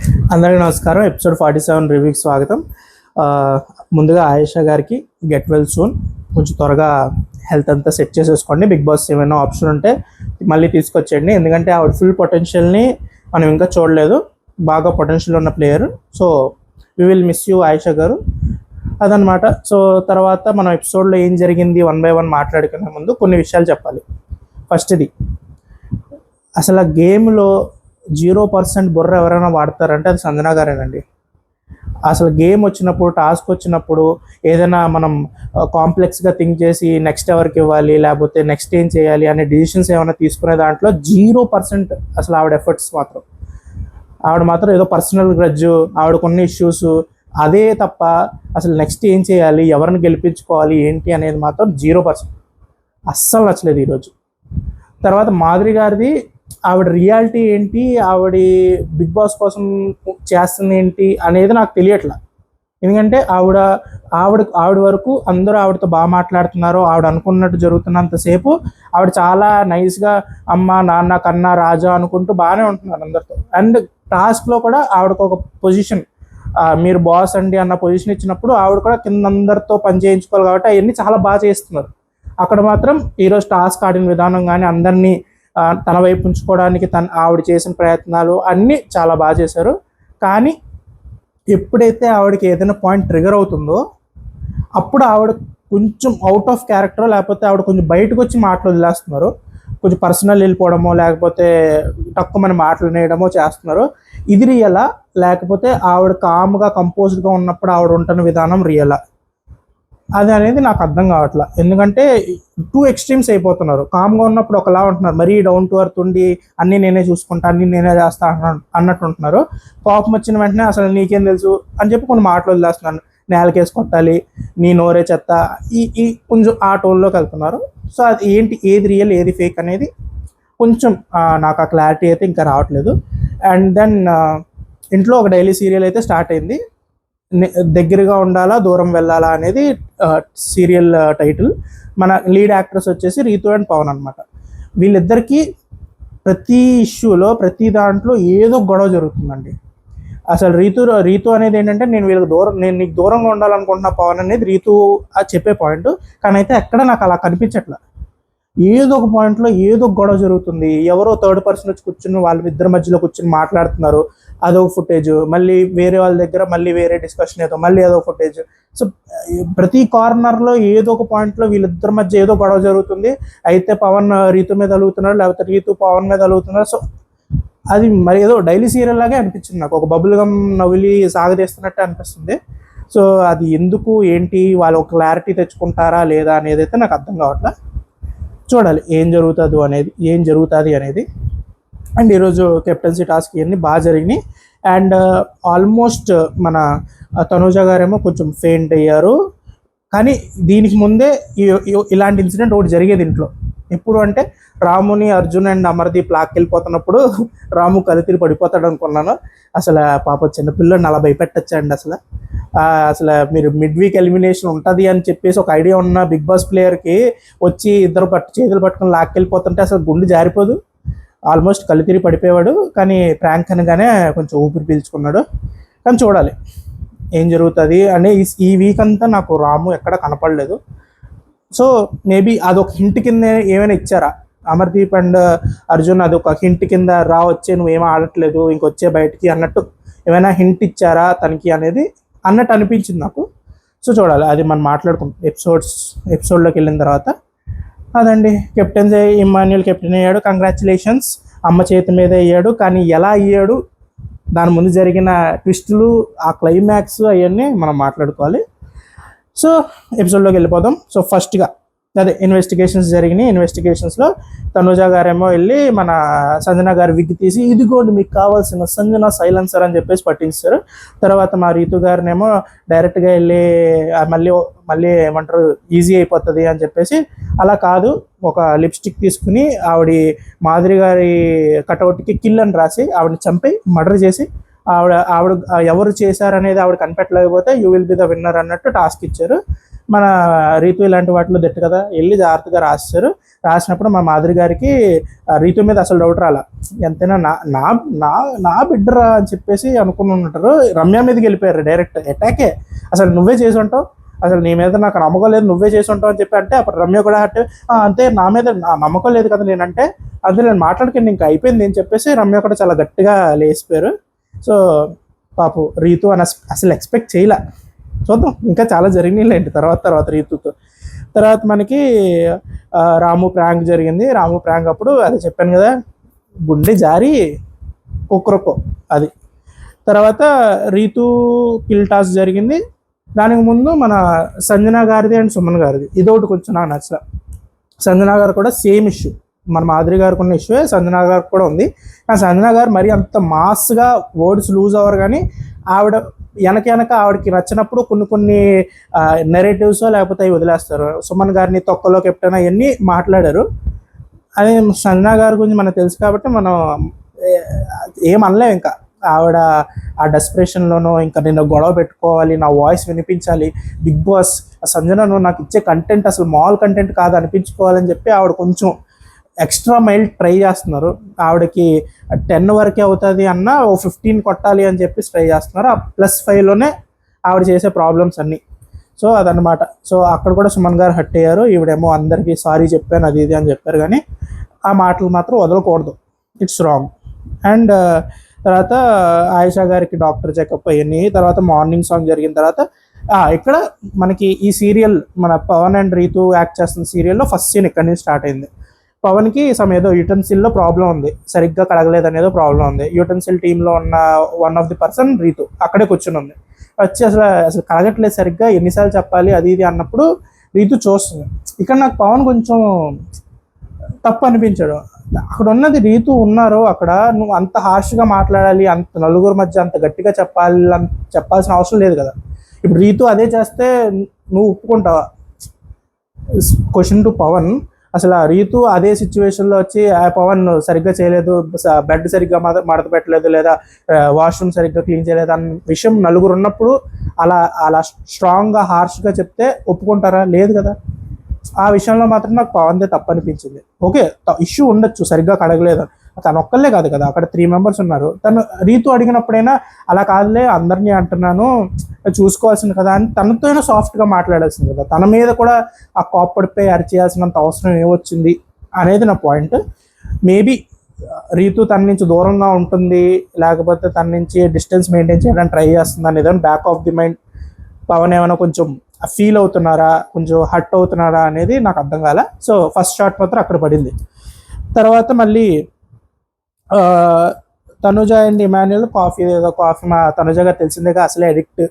అందరికీ నమస్కారం. ఎపిసోడ్ 47 రివ్యూకి స్వాగతం. ఆ, ముందుగా ఆయేషా గారికి గెట్ వెల్ సూన్. కొంచెం త్వరగా హెల్త్ అంతా సెట్ చేసేసుకోండి. బిగ్ బాస్ ఏమైనా ఆప్షన్ ఉంటే మళ్ళీ తీసుకొచ్చేయండి. ఎందుకంటే ఆవిడ ఫుల్ పొటెన్షియల్ని మనం ఇంకా చూడలేదు. బాగా పొటెన్షియల్ ఉన్న player. So we will miss you Ayesha గారు. అదనమాట. సో తర్వాత మనం ఎపిసోడ్లో ఏం జరిగింది 1 by 1 మాట్లాడుకునే ముందు కొన్ని విషయాలు చెప్పాలి. ఫస్ట్ది, అసలు ఆ గేమ్లో 0% బుర్ర ఎవరైనా వాడతారంటే అది సంజన గారేనండి. అసలు గేమ్ వచ్చినప్పుడు, టాస్క్ వచ్చినప్పుడు ఏదైనా మనం కాంప్లెక్స్గా థింక్ చేసి నెక్స్ట్ ఎవరికి ఇవ్వాలి, లేకపోతే నెక్స్ట్ ఏం చేయాలి అనే డిసిషన్స్ ఏమైనా తీసుకునే దాంట్లో 0% అసలు ఆవిడ ఎఫర్ట్స్ మాత్రం ఏదో పర్సనల్ గ్రడ్జ్, ఆవిడకున్న ఇష్యూస్ అదే తప్ప అసలు నెక్స్ట్ ఏం చేయాలి, ఎవరిని గెలిపించుకోవాలి ఏంటి అనేది మాత్రం 0%. అస్సలు నచ్చలేదు ఈరోజు. తర్వాత మాధురి గారిది, ఆవిడ రియాలిటీ ఏంటి, ఆవిడ బిగ్ బాస్ కోసం చేస్తుంది ఏంటి అనేది నాకు తెలియట్లా. ఎందుకంటే ఆవిడ వరకు అందరూ ఆవిడతో బాగా మాట్లాడుతున్నారు, ఆవిడ అనుకున్నట్టు జరుగుతున్నంతసేపు ఆవిడ చాలా నైస్గా అమ్మ నాన్న కన్నా రాజా అనుకుంటూ బాగానే ఉంటున్నారు అందరితో. అండ్ టాస్క్లో కూడా ఆవిడకు ఒక పొజిషన్, మీరు బాస్ అండి అన్న పొజిషన్ ఇచ్చినప్పుడు ఆవిడ కూడా కింద అందరితో పని చేయించుకోవాలి కాబట్టి అవన్నీ చాలా బాగా చేస్తున్నారు. అక్కడ మాత్రం ఈరోజు టాస్క్ ఆడిన విధానం కానీ అందరినీ తన వైపు ఉంచుకోవడానికి ఆవిడ చేసిన ప్రయత్నాలు అన్నీ చాలా బాగా చేశారు. కానీ ఎప్పుడైతే ఆవిడకి ఏదైనా పాయింట్ ట్రిగర్ అవుతుందో అప్పుడు ఆవిడ కొంచెం అవుట్ ఆఫ్ క్యారెక్టర్, లేకపోతే ఆవిడ కొంచెం బయటకు వచ్చి మాటలు వదిలేస్తున్నారు. కొంచెం పర్సనల్ వెళ్ళిపోవడమో లేకపోతే తక్కువమని మాటలు నేయడమో చేస్తున్నారు. ఇది రియలా, లేకపోతే ఆవిడ కామ్గా కంపోజ్డ్గా ఉన్నప్పుడు ఆవిడ ఉంటున్న విధానం రియలా, అది అనేది నాకు అర్థం కావట్లా. ఎందుకంటే 2 ఎక్స్ట్రీమ్స్ అయిపోతున్నారు. కామ్గా ఉన్నప్పుడు ఒకలా ఉంటున్నారు, మరీ డౌన్ టు ఎర్త్ ఉండి అన్నీ నేనే చూసుకుంటా, అన్నీ నేనే చేస్తా అన్నట్టు ఉంటున్నారు. కోపం వచ్చిన వెంటనే అసలు నీకేం తెలుసు అని చెప్పి కొన్ని మాటలు వదిలేస్తున్నాను, నేలకేసి కొట్టాలి, నీ నోరే చెత్త, ఈ కొంచెం ఆ టోన్లోకి వెళ్తున్నారు. సో అది ఏంటి, ఏది రియల్ ఏది ఫేక్ అనేది కొంచెం నాకు ఆ క్లారిటీ అయితే ఇంకా రావట్లేదు. అండ్ దెన్ ఇంట్లో ఒక డైలీ సీరియల్ అయితే స్టార్ట్ అయింది. దగ్గరగా ఉండాలా దూరం వెళ్ళాలా అనేది సీరియల్ టైటిల్. మన లీడ్ యాక్టర్స్ వచ్చేసి రీతు అండ్ పవన్ అనమాట. వీళ్ళిద్దరికీ ప్రతి ఇష్యూలో ప్రతి దాంట్లో ఏదో గొడవ జరుగుతుందండి. అసలు రీతు అనేది ఏంటంటే, నేను నీకు దూరంగా ఉండాలనుకుంటున్నా పవన్ అనేది రీతు చెప్పే పాయింట్. కానీ అయితే ఎక్కడ నాకు అలా కనిపించట్లా. ఏదో ఒక పాయింట్లో ఏదో గొడవ జరుగుతుంది. ఎవరో థర్డ్ పర్సన్ వచ్చి కూర్చుని వాళ్ళ ఇద్దరి మధ్యలో కూర్చుని మాట్లాడుతున్నారు, అదొక ఫుటేజ్. మళ్ళీ వేరే వాళ్ళ దగ్గర మళ్ళీ వేరే డిస్కషన్ ఏదో, మళ్ళీ అదొక ఫుటేజ్. సో ప్రతి కార్నర్లో ఏదో ఒక పాయింట్లో వీళ్ళిద్దరి మధ్య ఏదో గొడవ జరుగుతుంది. అయితే పవన్ రీతు మీద అలుగుతున్నాడు, లేకపోతే రీతు పవన్ మీద అలుగుతున్నారు. సో అది మరి ఏదో డైలీ సీరియల్ లాగే అనిపించింది నాకు. ఒక బబుల్ గమ్ నవ్వులి సాగదీస్తున్నట్టే అనిపిస్తుంది. సో అది ఎందుకు ఏంటి, వాళ్ళు ఒక క్లారిటీ తెచ్చుకుంటారా లేదా అనేది అయితే నాకు అర్థం కావట్లా. చూడాలి ఏం జరుగుతుంది అనేది. అండ్ ఈరోజు కెప్టెన్సీ టాస్క్ ఇవన్నీ బాగా జరిగినాయి. అండ్ ఆల్మోస్ట్ మన తనూజ గారేమో కొంచెం ఫెయింట్ అయ్యారు. కానీ దీనికి ముందే ఇలాంటి ఇన్సిడెంట్ ఒకటి జరిగేది ఇంట్లో. ఎప్పుడు అంటే రాముని, అర్జున్ అండ్ అమర్దీప్ లాక్కెళ్ళిపోతున్నప్పుడు రాము కలితిరి పడిపోతాడు అనుకున్నాను. అసలు పాప చిన్నపిల్లలు 40 పెట్టచ్చండి. అసలు మీరు మిడ్ వీక్ ఎలిమినేషన్ ఉంటుంది అని చెప్పేసి ఒక ఐడియా ఉన్న బిగ్ బాస్ ప్లేయర్కి వచ్చి ఇద్దరు చేతులు పట్టుకుని లాక్కెళ్ళిపోతుంటే అసలు గుండె జారిపోదు. ఆల్మోస్ట్ కలితిరి పడిపోయేవాడు. కానీ ప్రాంక్ అనగానే కొంచెం ఊపిరి పీల్చుకున్నాడు. కానీ చూడాలి ఏం జరుగుతుంది అని. ఈ వీక్ అంతా నాకు రాము ఎక్కడ కనపడలేదు. సో మేబీ అదొక హింట్ కింద ఏమైనా ఇచ్చారా, అమర్దీప్ అండ్ అర్జున్ అదొక హింట్ కింద వచ్చే నువ్వేమో ఆడట్లేదు ఇంకొచ్చే బయటికి అన్నట్టు ఏమైనా హింట్ ఇచ్చారా తనకి అనేది అన్నట్టు అనిపించింది నాకు. సో చూడాలి, అది మనం మాట్లాడుకుంటాం ఎపిసోడ్లోకి వెళ్ళిన తర్వాత. అదండి, ఇమ్మాన్యుయల్ కెప్టెన్ అయ్యాడు. కంగ్రాచులేషన్స్, అమ్మ చేతి మీద అయ్యాడు. కానీ ఎలా అయ్యాడు, దాని ముందు జరిగిన ట్విస్టులు, ఆ క్లైమాక్స్ అవన్నీ మనం మాట్లాడుకోవాలి. సో ఎపిసోడ్లోకి వెళ్ళిపోదాం. సో ఫస్ట్గా అదే ఇన్వెస్టిగేషన్స్ జరిగినాయి. ఇన్వెస్టిగేషన్స్లో తనూజ గారేమో వెళ్ళి మన సంజన గారి విగ్ తీసి ఇదిగోండి మీకు కావాల్సిన సంజన సైలెన్సర్ అని చెప్పేసి పట్టించారు. తర్వాత మా రీతు గారినేమో డైరెక్ట్గా వెళ్ళి మళ్ళీ ఏమంటారు ఈజీ అయిపోతుంది అని చెప్పేసి, అలా కాదు ఒక లిప్స్టిక్ తీసుకుని ఆవిడ మాధురి గారి కటౌట్కి కిల్ అని రాసి ఆవిడని చంపి మర్డర్ చేసి ఆవిడ ఎవరు చేశారనేది ఆవిడ కనిపెట్టలేకపోతే you will be the winner అన్నట్టు టాస్క్ ఇచ్చారు. మన రీతు ఇలాంటి వాటిలో దిట్టు కదా, వెళ్ళి జాగ్రత్తగా రాశారు. రాసినప్పుడు మా మాధురి గారికి రీతు మీద అసలు డౌట్ రాలా. ఎంతైనా నా నా నా నా బిడ్డరా అని చెప్పేసి అనుకుని ఉంటారు. రమ్య మీదకి వెళ్ళిపోయారు డైరెక్ట్ అటాకే. అసలు నువ్వే చేసి ఉంటావు, అసలు నీ మీద నాకు నమ్మకం లేదు, నువ్వే చేసి ఉంటావు అని చెప్పి అంటే అప్పుడు రమ్య కూడా అంటే అంతే, నా మీద నా నమ్మకం లేదు కదా నేనంటే, అదే నేను మాట్లాడుకుని ఇంకా అయిపోయింది అని చెప్పేసి రమ్య కూడా చాలా గట్టిగా లేచిపోయారు. సో పాపు రీతు అని అసలు ఎక్స్పెక్ట్ చేయలే. చూద్దాం ఇంకా చాలా జరిగినాయిలేంటి తర్వాత రీతుతో. తర్వాత మనకి రాము ప్రాంక్ జరిగింది. రాము ప్రాంక్ అప్పుడు అదే చెప్పాను కదా, గుండె జారి కుక్రొక్కో అది. తర్వాత రీతు కిల్ టాస్ జరిగింది. దానికి ముందు మన సంజన గారిది అండ్ సుమన్ గారిది ఇదొకటి కొంచెం నాకు నచ్చల. సంజన గారు కూడా సేమ్ ఇష్యూ, మన మాధురి గారికి ఉన్న ఇష్యూ సంజన గారికి కూడా ఉంది. కానీ సంజన గారు మరీ అంత మాస్గా వర్డ్స్ లూజ్ అవ్వరు, కానీ ఆవిడ వెనక ఆవిడకి నచ్చినప్పుడు కొన్ని నెరేటివ్స్ లేకపోతే అవి వదిలేస్తారు. సుమన్ గారిని తొక్కలో కెప్టెన్ అవన్నీ మాట్లాడారు. అది సంజన గారి గురించి మనకు తెలుసు కాబట్టి మనం ఏమనలేం. ఇంకా ఆవిడ ఆ డెస్పరేషన్లోనూ ఇంకా నేను గొడవ పెట్టుకోవాలి, నా వాయిస్ వినిపించాలి, బిగ్ బాస్ సంజనను నాకు ఇచ్చే కంటెంట్ అసలు మాల్ కంటెంట్ కాదు అనిపించుకోవాలని చెప్పి ఆవిడ కొంచెం ఎక్స్ట్రా మైల్ ట్రై చేస్తున్నారు. ఆవిడకి 10 వరకే అవుతుంది అన్న 15 కొట్టాలి అని చెప్పి ట్రై చేస్తున్నారు. ఆ +5లోనే ఆవిడ చేసే ప్రాబ్లమ్స్ అన్నీ. సో అదనమాట. సో అక్కడ కూడా సుమన్ గారు హట్ అయ్యారు. ఈవిడేమో అందరికీ సారీ చెప్పాను అది ఇది అని చెప్పారు, కానీ ఆ మాటలు మాత్రం వదలకూడదు, ఇట్స్ రాంగ్. అండ్ తర్వాత ఆయేషా గారికి డాక్టర్ చెకప్ అయ్యి తర్వాత మార్నింగ్ సాంగ్ జరిగిన తర్వాత ఇక్కడ మనకి ఈ సీరియల్ మన పవన్ అండ్ రీతు యాక్ట్ చేస్తున్న సీరియల్లో ఫస్ట్ సీన్ ఇక్కడ నుంచి స్టార్ట్ అయింది. పవన్కి ఏదో యూటెన్సిల్లో ప్రాబ్లం ఉంది, సరిగ్గా కడగలేదు అనేదో ప్రాబ్లం ఉంది. యూటెన్సిల్ టీంలో ఉన్న one of the person Ritu అక్కడే కూర్చుని ఉంది. వచ్చి అసలు కడగట్లేదు సరిగ్గా, ఎన్నిసార్లు చెప్పాలి అది ఇది అన్నప్పుడు రీతు చూస్తుంది. ఇక్కడ నాకు పవన్ కొంచెం తప్పు అనిపించాడు. అక్కడ ఉన్నది రీతు ఉన్నారు, అక్కడ నువ్వు అంత హార్ష్గా మాట్లాడాలి, అంత నలుగురు మధ్య అంత గట్టిగా చెప్పాల్సిన అవసరం లేదు కదా. ఇప్పుడు రీతు అదే చేస్తే నువ్వు ఒప్పుకుంటావా? Question to Pawan. అసలు రీతు అదే సిచ్యువేషన్లో వచ్చి పవన్ సరిగ్గా చేయలేదు, బెడ్ సరిగ్గా మడత పెట్టలేదు, లేదా వాష్రూమ్ సరిగ్గా క్లీన్ చేయలేదు అన్న విషయం నలుగురు ఉన్నప్పుడు అలా స్ట్రాంగ్గా హార్ష్గా చెప్తే ఒప్పుకుంటారా? లేదు కదా. ఆ విషయంలో మాత్రం నాకు పవన్దే తప్పు అనిపించింది. ఓకే, ఇష్యూ ఉండొచ్చు, సరిగ్గా కడగలేదు, తను ఒక్కళ్ళే కాదు కదా, అక్కడ 3 మెంబర్స్ ఉన్నారు. తను రీతు అడిగినప్పుడైనా అలా కాదులే అందరినీ అంటున్నాను చూసుకోవాల్సింది కదా అని తనతో సాఫ్ట్గా మాట్లాడాల్సింది కదా. తన మీద కూడా ఆ కోప్పడిపోయి అరిచేయాల్సినంత అవసరం ఏమొచ్చింది అనేది నా పాయింట్. మేబీ రీతు తన నుంచి దూరంగా ఉంటుంది, లేకపోతే తన నుంచి డిస్టెన్స్ మెయింటైన్ చేయడానికి ట్రై చేస్తుంది అనేది back of the mind Pavan ఏమైనా కొంచెం ఫీల్ అవుతున్నారా, కొంచెం హర్ట్ అవుతున్నారా అనేది నాకు అర్థం కాల. సో ఫస్ట్ షాట్ మాత్రం అక్కడ పడింది. తర్వాత మళ్ళీ తనుజ అండ్ ఇమాన్యుల్ కాఫీ మా తనుజ గారు తెలిసిందేగా అసలే అడిక్ట్.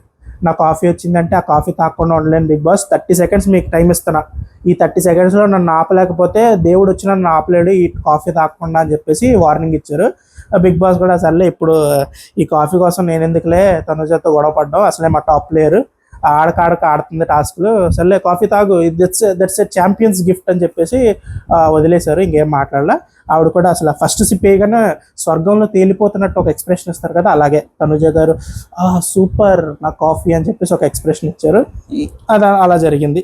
నా కాఫీ వచ్చిందంటే ఆ కాఫీ తాకుండా ఉండలేను బిగ్ బాస్, 30 సెకండ్స్ మీకు టైం ఇస్తున్నా, ఈ 30 సెకండ్స్లో నన్ను ఆపలేకపోతే దేవుడు వచ్చి నన్ను ఆపలేడు ఈ కాఫీ తాకుండా అని చెప్పేసి వార్నింగ్ ఇచ్చారు. బిగ్ బాస్ కూడా సర్లే ఇప్పుడు ఈ కాఫీ కోసం నేను ఎందుకులే తనుజతో గొడవ పడ్డాం, అసలే మా టాప్ ప్లేయర్ ఆడుతుంది టాస్క్లు, సర్లే కాఫీ తాగు, దట్స్ ఎ ఛాంపియన్స్ గిఫ్ట్ అని చెప్పేసి వదిలేశారు. ఇంకేం మాట్లాడాల. ఆవిడ కూడా అసలు ఫస్ట్ సిప్ వేయగానే స్వర్గంలో తేలిపోతున్నట్టు ఒక ఎక్స్ప్రెషన్ ఇస్తారు కదా, అలాగే తనుజ గారు సూపర్ నా కాఫీ అని చెప్పేసి ఒక ఎక్స్ప్రెషన్ ఇచ్చారు. అది అలా జరిగింది.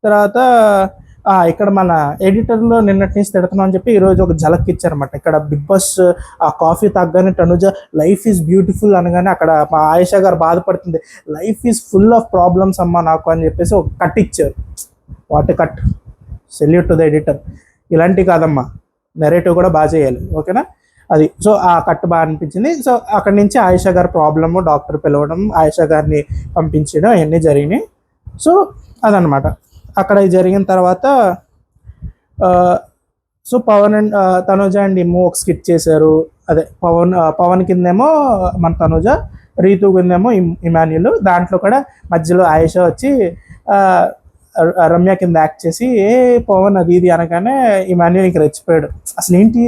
తర్వాత ఇక్కడ మన ఎడిటర్లో నిన్నటి నుంచి తిడుతున్నాం అని చెప్పి ఈరోజు ఒక ఝలక్ ఇచ్చారనమాట. ఇక్కడ బిగ్ బాస్ ఆ కాఫీ తాగగానే తనుజ లైఫ్ ఈజ్ బ్యూటిఫుల్ అనగానే అక్కడ మా ఆయేషా గారు బాధపడుతుంది, life is full of problems అమ్మా నాకు అని చెప్పేసి ఒక కట్ ఇచ్చారు. What cut, salute to the editor. ఇలాంటివి కాదమ్మా, నెరేటివ్ కూడా బాగా చేయాలి, ఓకేనా అది. సో ఆ కట్ బాగా అనిపించింది. సో అక్కడి నుంచి ఆయేషా గారి ప్రాబ్లము, డాక్టర్ పిలవడం, ఆయేషా గారిని పంపించడం అవన్నీ జరిగినాయి. సో అదనమాట. అక్కడ జరిగిన తర్వాత so Pavan and Tanuja and Immu ఒక స్కిట్ చేశారు. అదే పవన్ కిందేమో మన తనుజ, రీతు కిందేమో ఇమాన్యుల్. దాంట్లో కూడా మధ్యలో ఆయేషా వచ్చి రమ్య కింద యాక్ట్ చేసి పవన్ అది ఇది అనగానే ఇమాన్యుల్ ఇంక రెచ్చిపోయాడు. అసలు ఏంటి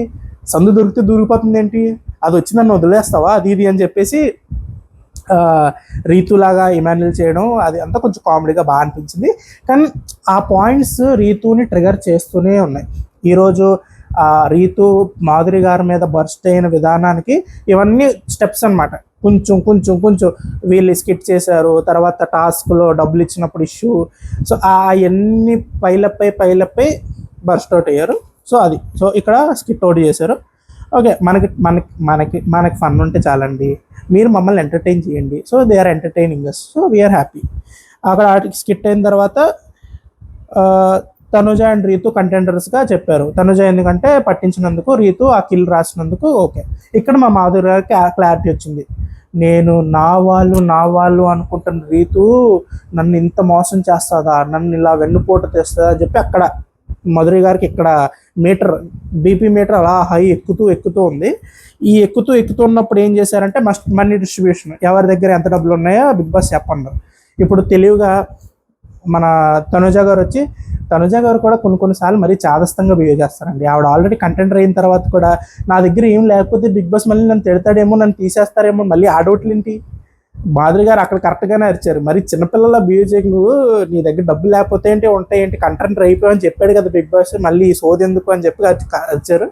సందు దొరికితే దూరిపోతుంది ఏంటి, అది వచ్చి నన్ను వదిలేస్తావా అది ఇది అని చెప్పేసి రీతులాగా ఇమాన్యుల్ చేయడం అది అంతా కొంచెం కామెడీగా బాగా అనిపించింది. కానీ ఆ పాయింట్స్ రీతుని ట్రిగర్ చేస్తూనే ఉన్నాయి. ఈరోజు రీతు మాధురి గారి మీద బర్స్ట్ అయిన విధానానికి ఇవన్నీ స్టెప్స్ అనమాట. కొంచెం కొంచెం కొంచెం వీళ్ళు స్కిట్ చేశారు, తర్వాత టాస్క్లో డబ్బులు ఇచ్చినప్పుడు ఇష్యూ, సో అవన్నీ పైలపై బర్స్ట్ అవుట్ అయ్యారు. సో అది సో ఇక్కడ స్కిట్ అవుట్ చేశారు. ఓకే, మనకి ఫన్ ఉంటే చాలండి, మీరు మమ్మల్ని ఎంటర్టైన్ చేయండి. So they are entertaining us, so we are happy. అక్కడ స్కిట్ అయిన తర్వాత తనుజ అండ్ రీతు కంటెండర్స్గా చెప్పారు. తనుజ ఎందుకంటే పట్టించినందుకు, రీతు ఆ కిల్ రాసినందుకు. ఓకే, ఇక్కడ మా మాధురి గారికి క్లారిటీ వచ్చింది. నేను నా వాళ్ళు అనుకుంటున్న రీతు నన్ను ఇంత మోసం చేస్తుందా, నన్ను ఇలా వెన్నుపోటు తెస్తుందా అని చెప్పి అక్కడ మధురి గారికి ఇక్కడ బీపీ మీటర్ అలా హై ఎక్కుతూ ఉంది. ఈ ఎక్కుతూ ఉన్నప్పుడు ఏం చేశారంటే మనీ డిస్ట్రిబ్యూషన్, ఎవరి దగ్గర ఎంత డబ్బులు ఉన్నాయో బిగ్ బాస్ చెప్పన్నారు. ఇప్పుడు తెలివిగా మన తనుజ గారు కూడా కొన్నిసార్లు మరీ చాదస్తంగా బిహేవ్ చేస్తారండి. ఆవిడ ఆల్రెడీ కంటెంటర్ అయిన తర్వాత కూడా నా దగ్గర ఏం లేకపోతే బిగ్ బాస్ మళ్ళీ నన్ను తిడతాడేమో, నన్ను తీసేస్తారేమో, మళ్ళీ ఆడౌట్లు ఏంటి. మాధురి గారు అక్కడ కరెక్ట్గానే అరిచారు, మరి చిన్నపిల్లల బిహేవ్ చేయకు, నువ్వు నీ దగ్గర డబ్బులు లేకపోతే ఏంటి, ఉంటాయేంటి, కంటెంటర్ అయిపోయావని చెప్పాడు కదా బిగ్ బాస్, మళ్ళీ సోది ఎందుకు అని చెప్పి అరిచారు.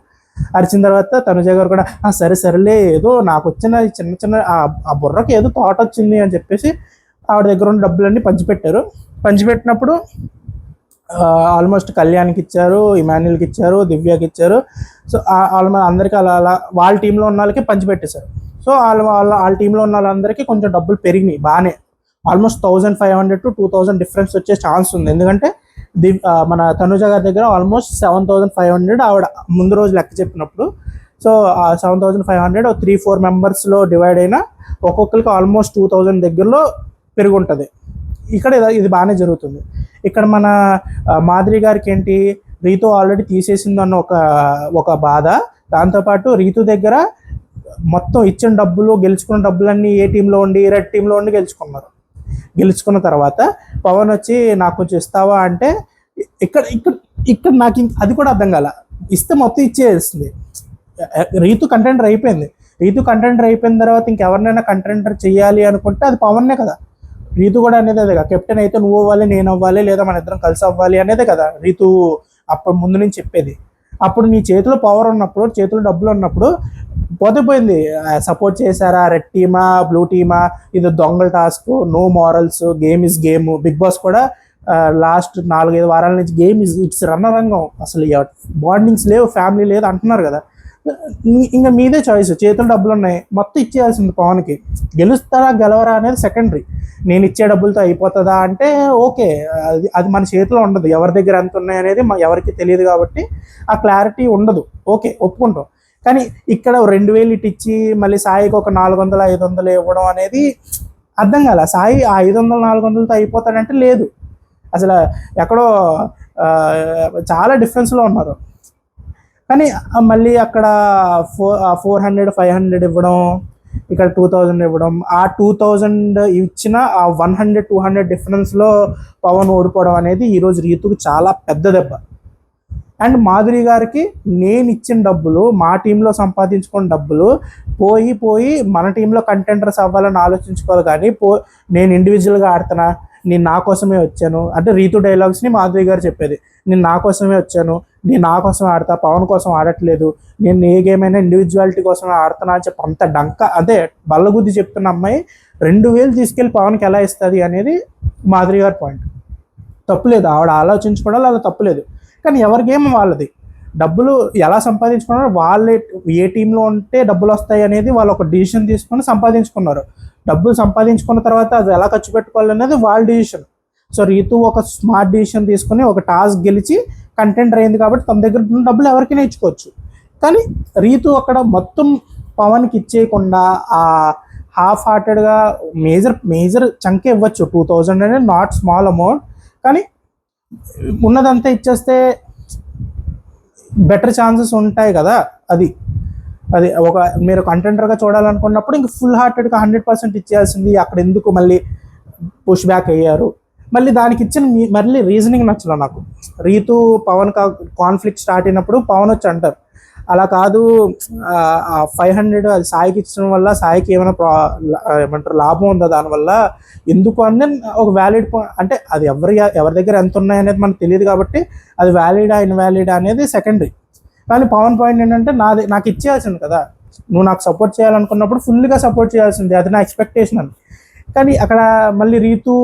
అరిచిన తర్వాత తనుజ గారు కూడా సరేలే, ఏదో నాకు వచ్చిన చిన్న ఆ బుర్రకి ఏదో థాట్ వచ్చింది అని చెప్పేసి ఆవిడ దగ్గర ఉన్న డబ్బులన్నీ పంచిపెట్టినప్పుడు ఆల్మోస్ట్ కళ్యాణ్కి ఇచ్చారు, ఇమాన్యుల్కి ఇచ్చారు, దివ్యకి ఇచ్చారు. సో ఆల్మోస్ట్ అందరికీ అలా వాళ్ళ టీంలో ఉన్న వాళ్ళకి పంచిపెట్టేశారు. సో వాళ్ళ టీంలో ఉన్న వాళ్ళందరికీ కొంచెం డబ్బులు పెరిగినాయి బాగానే, ఆల్మోస్ట్ 1500 to 2000 డిఫరెన్స్ వచ్చే ఛాన్స్ ఉంది. ఎందుకంటే మన తనుజ గారి దగ్గర ఆల్మోస్ట్ 7500 ఆవిడ ముందు రోజు లెక్క చెప్పినప్పుడు. సో ఆ 7500 3-4 మెంబర్స్లో డివైడ్ అయినా ఒక్కొక్కరికి ఆల్మోస్ట్ 2000 దగ్గరలో పెరుగుంటుంది. ఇక్కడ ఇది బాగానే జరుగుతుంది. ఇక్కడ మన మాధురి గారికి ఏంటి, రీతు ఆల్రెడీ తీసేసిందన్న ఒక బాధ, దాంతోపాటు రీతు దగ్గర మొత్తం ఇచ్చిన డబ్బులు, గెలుచుకున్న డబ్బులన్నీ ఏ టీంలో ఉండి, రెడ్ టీంలో ఉండి గెలుచుకున్న తర్వాత పవన్ వచ్చి నాకు కొంచెం ఇస్తావా అంటే ఇక్కడ నాకు అది కూడా అర్థం కాల. ఇస్తే మొత్తం ఇచ్చేస్తుంది. రీతు కంటెంటర్ అయిపోయిన తర్వాత ఇంకెవరినైనా కంటెంటర్ చేయాలి అనుకుంటే అది పవన్నే కదా. రీతు కూడా అనేది అదే కదా, కెప్టెన్ అయితే నువ్వు అవ్వాలి, నేను అవ్వాలి, లేదా మన ఇద్దరం కలిసి అవ్వాలి అనేదే కదా రీతు అప్పుడు ముందు నుంచి చెప్పేది. అప్పుడు నీ చేతిలో పవర్ ఉన్నప్పుడు, చేతిలో డబ్బులు ఉన్నప్పుడు పోతే సపోర్ట్ చేశారా, రెడ్ టీమా బ్లూ టీమా, ఇది దొంగల task, no morals, game is game. Big boss కూడా లాస్ట్ 4-5 వారాల నుంచి గేమ్ ఇట్స్ రణరంగం, అసలు బాండింగ్స్ లేవు, ఫ్యామిలీ లేదు అంటున్నారు కదా. ఇంకా మీదే చాయిస్, చేతులు డబ్బులు ఉన్నాయి, మొత్తం ఇచ్చేయాల్సింది పవన్కి. గెలుస్తారా గెలవరా అనేది సెకండరీ. నేను ఇచ్చే డబ్బులతో అయిపోతుందా అంటే ఓకే, అది మన చేతిలో ఉండదు, ఎవరి దగ్గర ఎంత ఉన్నాయి అనేది ఎవరికి తెలియదు కాబట్టి ఆ క్లారిటీ ఉండదు. ఓకే, ఒప్పుకుంటాం. కానీ ఇక్కడ 2000 ఇటు ఇచ్చి మళ్ళీ సాయికి ఒక 400-500 ఇవ్వడం అనేది అర్థం కాల. సాయి ఆ 500-400తో అయిపోతాడంటే లేదు, అసలు ఎక్కడో చాలా డిఫరెన్స్లో ఉన్నారు. కానీ మళ్ళీ అక్కడ 400-500 ఇవ్వడం, ఇక్కడ 2000 ఇవ్వడం, ఆ 2000 ఇచ్చిన ఆ 100-200 డిఫరెన్స్లో పవన్ ఓడిపోవడం అనేది ఈరోజు రీతుకు చాలా పెద్ద దెబ్బ. అండ్ మాధురి గారికి నేను ఇచ్చిన డబ్బులు, మా టీంలో సంపాదించుకున్న డబ్బులు పోయి మన టీంలో కంటెంటర్స్ అవ్వాలని ఆలోచించుకోవాలి. కానీ నేను ఇండివిజువల్గా ఆడుతున్నా, నేను నా కోసమే వచ్చాను అంటే రీతు డైలాగ్స్ని మాధురి గారు చెప్పేది, నేను నా కోసమే వచ్చాను, నేను నా కోసం ఆడతా, పవన్ కోసం ఆడట్లేదు, నేను ఏ గేమ్ అయినా ఇండివిజువాలిటీ కోసమే ఆడుతున్నా అని చెప్పి అంత అదే బల్లగుద్ది చెప్తున్న అమ్మాయి 2000 తీసుకెళ్ళి పవన్కి ఎలా ఇస్తుంది అనేది మాధురి గారి పాయింట్. తప్పులేదు, ఆవిడ ఆలోచించుకోవడం అలా తప్పులేదు. కానీ ఎవరి గేమ్ వాళ్ళది, డబ్బులు ఎలా సంపాదించుకున్నారో వాళ్ళే, ఏ టీంలో ఉంటే డబ్బులు వస్తాయి అనేది వాళ్ళు ఒక డిసిషన్ తీసుకొని సంపాదించుకున్నారు. డబ్బులు సంపాదించుకున్న తర్వాత అది ఎలా ఖర్చు పెట్టుకోవాలనేది వాళ్ళ డిసిషన్. సో రీతు ఒక స్మార్ట్ డిసిషన్ తీసుకుని ఒక టాస్క్ గెలిచి కంటెంటర్ అయింది కాబట్టి తన దగ్గర ఉన్న డబ్బులు ఎవరికైనా ఇచ్చుకోవచ్చు. కానీ రీతు అక్కడ మొత్తం పవన్కి ఇచ్చేయకుండా ఆ హాఫ్ హార్టెడ్గా మేజర్ చంకే ఇవ్వచ్చు. 2000 అనేది నాట్ స్మాల్ అమౌంట్, కానీ ఉన్నదంతా ఇచ్చేస్తే బెటర్ ఛాన్సెస్ ఉంటాయి కదా. అది ఒక మీరు కంటెంటర్గా చూడాలనుకున్నప్పుడు ఇంక ఫుల్ హార్టెడ్గా 100% ఇచ్చేయాల్సింది. అక్కడ ఎందుకు మళ్ళీ పుష్ బ్యాక్ అయ్యారు, మళ్ళీ దానికి ఇచ్చిన మళ్ళీ రీజనింగ్ నచ్చలే నాకు. రీతు పవన్ కాన్ఫ్లిక్ట్ స్టార్ట్ అయినప్పుడు పవన్ వచ్చి అంటారు, అలా కాదు 500 అది సాయికి ఇచ్చడం వల్ల సాయికి ఏమైనా ఏమంటారు లాభం ఉందా దానివల్ల ఎందుకు అని ఒక వ్యాలిడ్ అంటే అది ఎవరి దగ్గర ఎంత ఉన్నాయనేది మనకు తెలియదు కాబట్టి అది వ్యాలిడా ఇన్వాలిడా అనేది సెకండరీ. కానీ పవన్ పాయింట్ ఏంటంటే నాకు ఇచ్చేయాల్సింది కదా, నువ్వు నాకు సపోర్ట్ చేయాలనుకున్నప్పుడు ఫుల్గా సపోర్ట్ చేయాల్సిందే, అది నా ఎక్స్పెక్టేషన్ అని. కానీ అక్కడ మళ్ళీ రీతు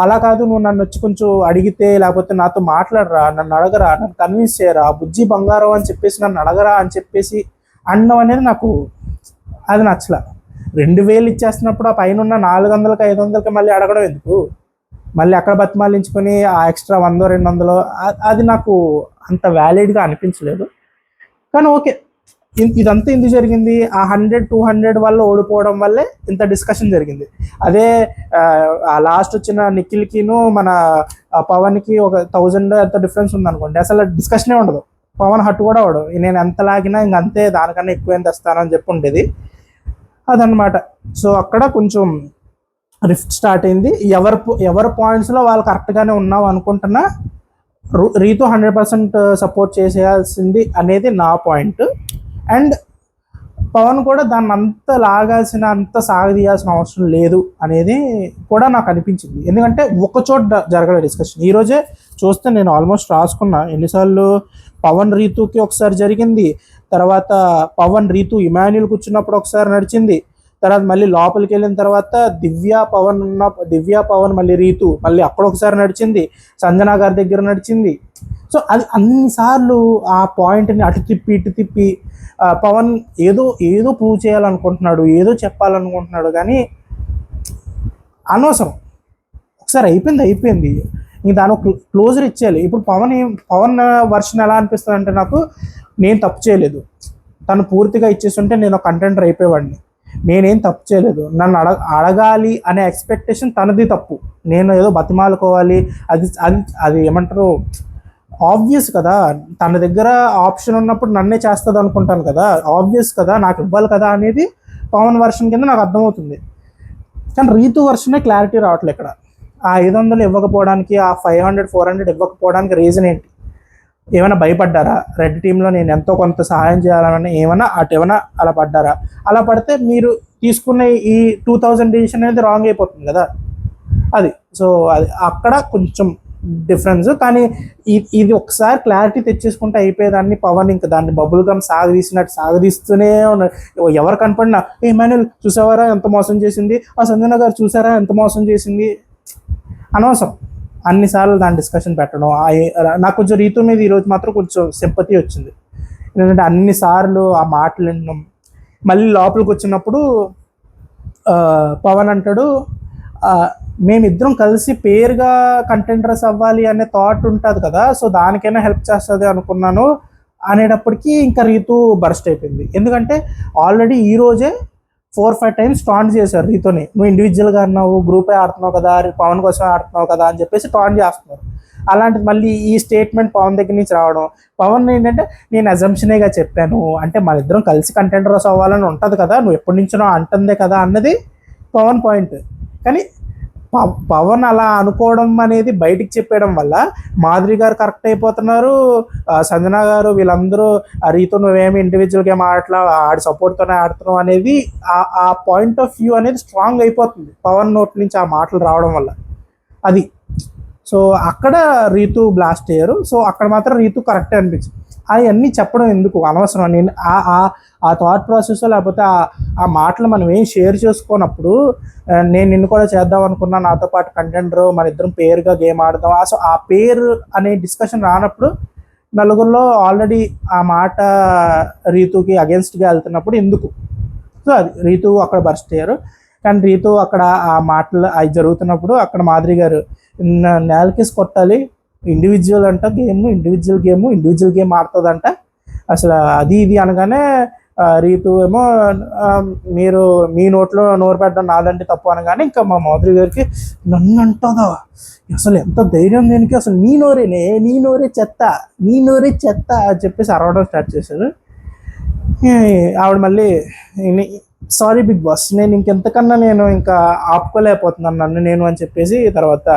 అలా కాదు, నువ్వు నన్ను వచ్చి కొంచెం అడిగితే, లేకపోతే నాతో మాట్లాడరా, నన్ను అడగరా, నన్ను కన్విన్స్ చేయరా, బుజ్జి బంగారం అని చెప్పేసి నన్ను అడగరా అని చెప్పేసి అనడం అనేది నాకు అది నచ్చల. 2000 ఇచ్చేస్తున్నప్పుడు ఆ పైన ఉన్న 400కి 500కి మళ్ళీ అడగడం ఎందుకు, మళ్ళీ అక్కడ బతిమాలించుకొని ఆ ఎక్స్ట్రా 100 200 అది నాకు అంత వ్యాలిడ్గా అనిపించలేదు. కానీ ఓకే, ఇదంతా ఎందుకు జరిగింది, ఆ 100 200 వల్ల ఓడిపోవడం వల్లే ఇంత డిస్కషన్ జరిగింది. అదే ఆ లాస్ట్ వచ్చిన నిఖిల్కిను మన పవన్కి ఒక 1000 ఎంత డిఫరెన్స్ ఉందనుకోండి, అసలు డిస్కషనే ఉండదు, పవన్ హట్టు కూడా అవడు, నేను ఎంత లాగినా ఇంకంతే, దానికన్నా ఎక్కువ ఎంత తెస్తానని చెప్పి ఉండేది అదనమాట. సో అక్కడ కొంచెం రిఫ్ట్ స్టార్ట్ అయింది. ఎవరి పాయింట్స్లో వాళ్ళు కరెక్ట్గానే ఉన్నాం అనుకుంటున్నా, రీతు 100% సపోర్ట్ చేసేయాల్సింది అనేది నా పాయింట్. అండ్ పవన్ కూడా దాన్ని అంత లాగాల్సిన, అంత సాగదీయాల్సిన అవసరం లేదు అనేది కూడా నాకు అనిపించింది. ఎందుకంటే ఒకచోట జరగలేదు డిస్కషన్. ఈరోజే చూస్తే నేను ఆల్మోస్ట్ రాసుకున్నా ఎన్నిసార్లు పవన్ రీతుకి ఒకసారి జరిగింది, తర్వాత పవన్ రీతు ఇమాన్యుల్ కూర్చున్నప్పుడు ఒకసారి నడిచింది, తర్వాత మళ్ళీ లోపలికి వెళ్ళిన తర్వాత దివ్య పవన్ మళ్ళీ రీతు మళ్ళీ అక్కడ ఒకసారి నడిచింది, సంజనా గారి దగ్గర నడిచింది. సో అది అన్నిసార్లు ఆ పాయింట్ని అటు తిప్పి ఇటు తిప్పి పవన్ ఏదో ప్రూవ్ చేయాలనుకుంటున్నాడు, ఏదో చెప్పాలనుకుంటున్నాడు, కానీ అనవసరం. ఒకసారి అయిపోయింది, ఇంక దాని క్లోజర్ ఇచ్చేయాలి. ఇప్పుడు పవన్ వర్షన్ ఎలా అనిపిస్తుంది అంటే, నాకు నేను తప్పు చేయలేదు, తను పూర్తిగా ఇచ్చేస్తుంటే నేను కంటెంటర్ అయిపోయేవాడిని, నేనేం తప్పు చేయలేదు, నన్ను అడగాలి అనే ఎక్స్పెక్టేషన్ తనది తప్పు, నేను ఏదో బతిమాలుకోవాలి, అది ఏమంటారు ఆబ్వియస్ కదా, తన దగ్గర ఆప్షన్ ఉన్నప్పుడు నన్నే చేస్తుంది అనుకుంటాను కదా, ఆబ్వియస్ కదా, నాకు ఇవ్వాలి కదా అనేది పవన్ వర్షన్ కింద నాకు అర్థమవుతుంది. కానీ రీతు వర్షనే క్లారిటీ రావట్లేదు ఇక్కడ. ఆ 500 ఇవ్వకపోవడానికి, ఆ 500 400 ఇవ్వకపోవడానికి రీజన్ ఏంటి? ఏమైనా భయపడ్డారా? రెడ్ టీంలో నేను ఎంతో కొంత సహాయం చేయాలని ఏమైనా అలా పడ్డారా? అలా పడితే మీరు తీసుకున్న ఈ 2000 డిసిషన్ అనేది రాంగ్ అయిపోతుంది కదా అది. సో అది అక్కడ కొంచెం డిఫరెన్స్. కానీ ఇది ఒకసారి క్లారిటీ తెచ్చేసుకుంటే అయిపోయేదాన్ని. పవన్ ఇంకా దాన్ని బబుల్ గమ్ సాగదీస్తూనే ఉన్నాడు. ఎవరు కనపడినా ఇమాన్యుల్ చూసావారా ఎంత మోసం చేసింది, ఆ సంజన గారు చూసారా ఎంత మోసం చేసింది, అనవసరం అన్నిసార్లు దాని డిస్కషన్ పెట్టడం. నాకు కొంచెం రీతు మీద ఈరోజు మాత్రం కొంచెం సింపతి వచ్చింది, ఎందుకంటే అన్నిసార్లు ఆ మాటలు వినడం. మళ్ళీ లోపలికి వచ్చినప్పుడు పవన్ అంటాడు, మేమిద్దరం కలిసి పేరుగా కంటెండర్స్ అవ్వాలి అనే థాట్ ఉంటుంది కదా, సో దానికైనా హెల్ప్ చేస్తుంది అనుకున్నాను అనేటప్పటికీ ఇంకా రీతు బర్స్ట్ అయిపోయింది. ఎందుకంటే ఆల్రెడీ ఈరోజే 4-5 టైమ్స్ టాంట్ చేశారు రీతుని, నువ్వు ఇండివిజువల్గా అన్నావు, గ్రూపే ఆడుతున్నావు కదా, పవన్ కోసం ఆడుతున్నావు కదా అని చెప్పేసి టాంట్ చేస్తున్నారు. అలాంటిది మళ్ళీ ఈ స్టేట్మెంట్ పవన్ దగ్గర నుంచి రావడం, పవన్ ఏంటంటే నేను అజంప్షనేగా చెప్పాను, అంటే మన ఇద్దరం కలిసి కంటెండర్స్ అవ్వాలని ఉంటుంది కదా, నువ్వు ఎప్పటి నుంచో అంటుందే కదా అన్నది పవన్ పాయింట్. కానీ పవన్ అలా అనుకోవడం అనేది బయటికి చెప్పేయడం వల్ల మాధురి గారు కరెక్ట్ అయిపోతున్నారు, సంజన గారు వీళ్ళందరూ రీతు నువ్వేమి ఇండివిజువల్ గేమ్ ఆడి సపోర్ట్తోనే ఆడుతున్నావు అనేది ఆ పాయింట్ ఆఫ్ వ్యూ అనేది స్ట్రాంగ్ అయిపోతుంది పవన్ నోట్ నుంచి ఆ మాటలు రావడం వల్ల అది. సో అక్కడ రీతు బ్లాస్ట్ అయ్యారు. సో అక్కడ మాత్రం రీతు కరెక్టే అనిపించింది. అవన్నీ చెప్పడం ఎందుకు, అనవసరం. నేను ఆ థాట్ ప్రాసెస్ లేకపోతే ఆ మాటలు మనం ఏం షేర్ చేసుకోనప్పుడు, నేను నిన్ను కూడా చేద్దాం అనుకున్నా, నాతో పాటు కంటెండర్, మన ఇద్దరం పేరుగా గేమ్ ఆడదాం, సో ఆ పేరు అనే డిస్కషన్ రానప్పుడు, నలుగురిలో ఆల్రెడీ ఆ మాట రీతుకి అగేన్స్ట్గా వెళ్తున్నప్పుడు ఎందుకు. సో అది రీతు అక్కడ బర్స్ట్ అయ్యారు. కానీ రీతు అక్కడ ఆ మాటలు అవి జరుగుతున్నప్పుడు అక్కడ మాధురి గారు నేలకేసి కొట్టాలి, ఇండివిజువల్ అంట ఇండివిజువల్ గేమ్ ఆడుతుందంట అసలు అది ఇది అనగానే రీతు ఏమో మీరు మీ నోట్లో నోరు పెట్టడం నాదంటే తప్పు అనగానే ఇంకా మా మాధురి గారికి నన్ను అంటుందా అసలు ఎంత ధైర్యం దేనికి, అసలు నీ నోరే చెత్త అని చెప్పేసి అరవడం స్టార్ట్ చేశారు. ఆవిడ మళ్ళీ సారీ బిగ్ బాస్, నేను ఇంకెంతకన్నా నేను ఇంకా ఆపుకోలేకపోతున్నాను నన్ను నేను అని చెప్పేసి తర్వాత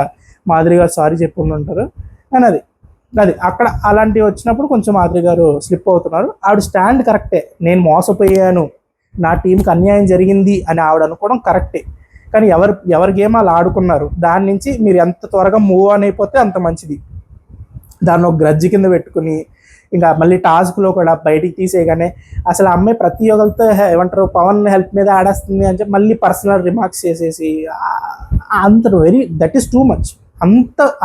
మాధురి గారు సారీ చెప్పుకుంటూ ఉంటారు. అని అది అక్కడ అలాంటివి వచ్చినప్పుడు కొంచెం మాధురి గారు స్లిప్ అవుతున్నారు. ఆవిడ స్టాండ్ కరెక్టే, నేను మోసపోయాను, నా టీంకి అన్యాయం జరిగింది అని ఆవిడ అనుకోవడం కరెక్టే. కానీ ఎవరి గేమ్ అలా ఆడుకున్నారు, దాని నుంచి మీరు ఎంత త్వరగా మూవ్ ఆన్ అయిపోతే అంత మంచిది. దాన్ని ఒక గ్రడ్జ్ కింద పెట్టుకుని ఇంకా మళ్ళీ టాస్క్లో కూడా బయటికి తీసేయగానే అసలు ఆ అమ్మాయి ప్రతి ఒక్కరితో ఏమంటారు పవన్ హెల్ప్ మీద ఆడేస్తుంది అని చెప్పి మళ్ళీ పర్సనల్ రిమార్క్స్ చేసేసి అంత దట్ ఈస్ టూ మచ్.